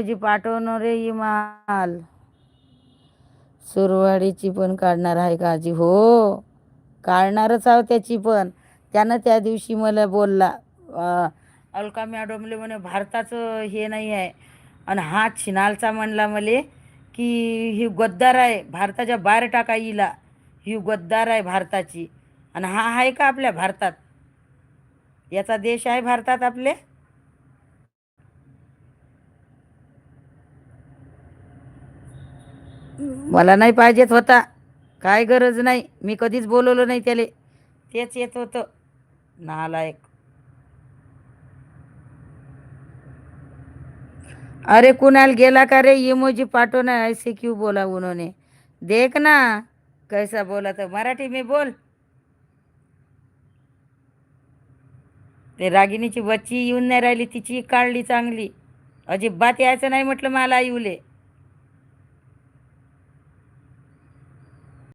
जी पाठवणार रे इमाल. सुरवाडीची पण काढणार आहे का आजी? हो, काढणारच आहो त्याची पण. त्यानं त्या दिवशी मला बोलला, अलका मॅडमले म्हणे भारताचं हे नाही आहे, आणि हा छिनालचा म्हणला मले की ही गद्दार आहे, भारताच्या बाहेर टाका हिला, ही गद्दार आहे भारताची. आणि हा आहे का आपल्या भारतात? याचा देश आहे भारतात आपले? मला नाही पाहिजेत होता, काय गरज नाही, मी कधीच बोलवलं नाही त्याले. तेच येत होतं, नालायक. अरे कुणाल गेला का रे? इमोजी पाठो ना, ऐसे क्यों बोला उन्होंने? देख ना कैसा बोला, तर मराठी में बोल. ते रागिणीची बच्ची येऊन नाही राहिली, तिची काढली चांगली. अजिबात यायचं नाही म्हटलं मला येऊले.